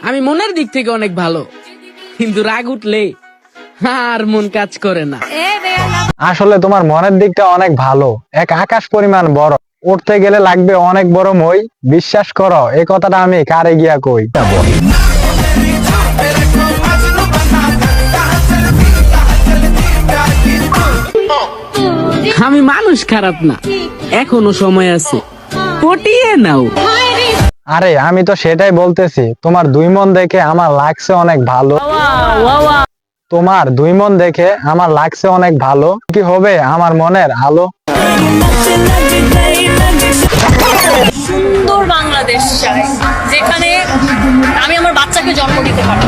আমি মনের দিক থেকে অনেক ভালো, কিন্তু রাগ উঠলে আর মন কাজ করে না। আসলে তোমার মনের দিকটা অনেক ভালো, এক আকাশ পরিমাণ বড়, উঠতে গেলে লাগবে অনেক বড় মই। বিশ্বাস করো, এই কথাটা আমি কারে গিয়া কই। আমি মানুষ খারাপ না, এখনো সময় আছে, পটিয়ে নাও। আরে আমি তো সেটাই বলতেছি, তোমার দুই মন দেখে আমার লাগছে অনেক ভালো। তোমার দুই মন দেখে আমার লাগছে অনেক ভালো। কি হবে আমার মনের আলো। সুন্দর বাংলাদেশ চাই, যেখানে আমি আমার বাচ্চাকে জন্ম দিতে পারবো।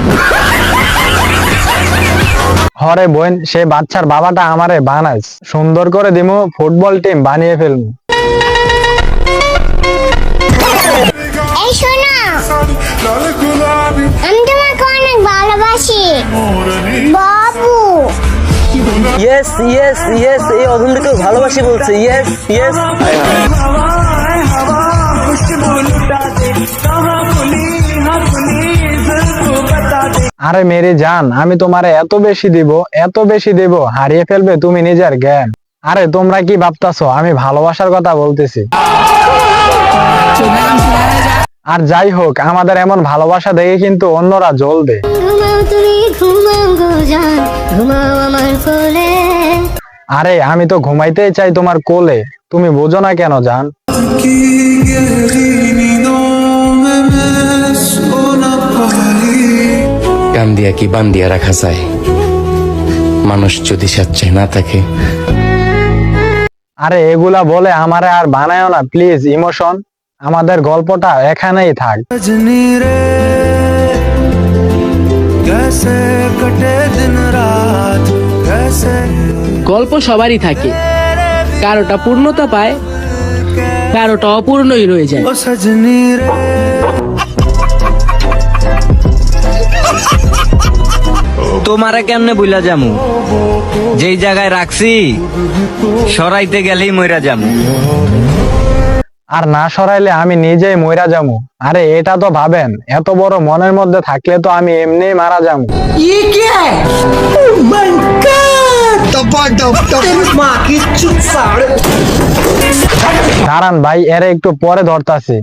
হরে বোন, সে বাচ্চার বাবাটা আমারে বানাইস, সুন্দর করে দিমু, ফুটবল টিম বানিয়ে ফেলমু। এই শোনো, আমি তোমাকে অনেক ভালোবাসি বাবু। ইয়েস ইয়েস ইয়েস, এই অধুনিকে ভালোবাসি বলছে। Yes yes. আরে মেরি জান, আমি তোমারে এত বেশি দিব, হারিয়ে ফেলবে তুমি নিজের জ্ঞান। আরে তোমরা কি ভাবতাছো আমি ভালোবাসার কথা বলতেছি? আর যাই হোক, আমাদের এমন ভালোবাসা দেখে কিন্তু অন্যরা জ্বলবে। আরে আমি তো ঘুমাইতেই চাই তোমার কোলে, তুমি বোঝো না কেন জান। কান দিয়া কি বান দিয়া রাখা যায়, মানুষ যদি স্বেচ্ছায় না থাকে। আরে এগুলা বলে আমারে আর বানায়ও না প্লিজ ইমোশন, আমাদের গল্পটা এখানেই থাক। গল্প সবারই থাকে, কারোটা পূর্ণতা পায়, কারোটা অপূর্ণই রয়ে যায়। তোমারে কেমনে বুইলা যামু, যেই জায়গায় রাখছি সরাইতে গেলেই মইরা যামু। আর না সরাইলে আমি নিজেই মইরা যামু। আরে এটা তো ভাবেন, এত বড় মনের মধ্যে থাকলে তো আমি এমনিই মারা যামু। দাঁড়ান ভাই, এর একটু পরে ধরতাছি।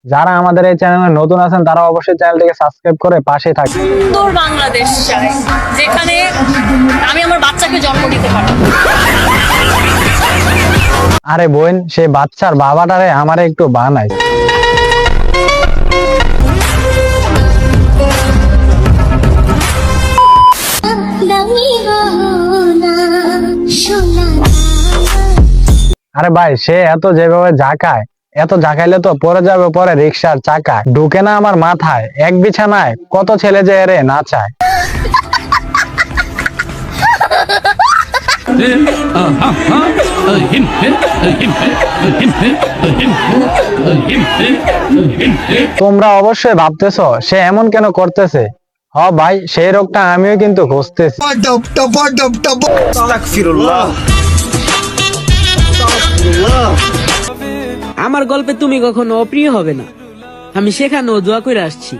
যারা আমাদের এই চ্যানেলে নতুন আছেন তারা অবশ্যই চ্যানেলটিকে সাবস্ক্রাইব করে পাশে থাকবেন। সুন্দর বাংলাদেশ চাই, যেখানে আমি আমার বাচ্চাকে জন্ম দিতে পারবো। আরে বোন, সেই বাচ্চার বাবাটারে আমারে একটু বানাই। আরে ভাই, সে এত যেভাবে ঝাঁকায়, এত ঝাঁকাইলে তো পরে যাবে পরে রিক্সার চাকায়, ঢুকে না আমার মাথায়। এক বিছানায় কত ছেলে যে এরে নাচায়। তোমরা অবশ্যই ভাবতেছো সে এমন কেন করতেছে। হ ভাই, সেই রোগটা আমিও কিন্তু খুঁজতেছি। আমার গল্পে তুমি কখনো অপ্রিয় হবে না, আমি সেখানেও দোয়া করে আসছি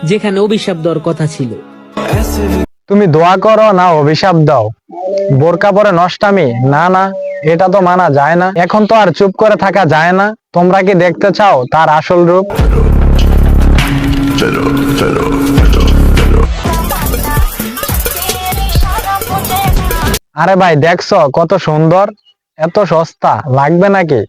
যেখানে অভিশাপ দেওয়ার কথা ছিল। তুমি দোয়া করো না অভিশাপ দাও, বোরকা পরে নষ্টামি, না না, এটা তো মানা যায় না। এখন তো আর চুপ করে থাকা যায় না। তোমরা কি দেখতে চাও তার আসল রূপ? আরে ভাই দেখছো কত সুন্দর, এত সস্তা, লাগবে নাকি?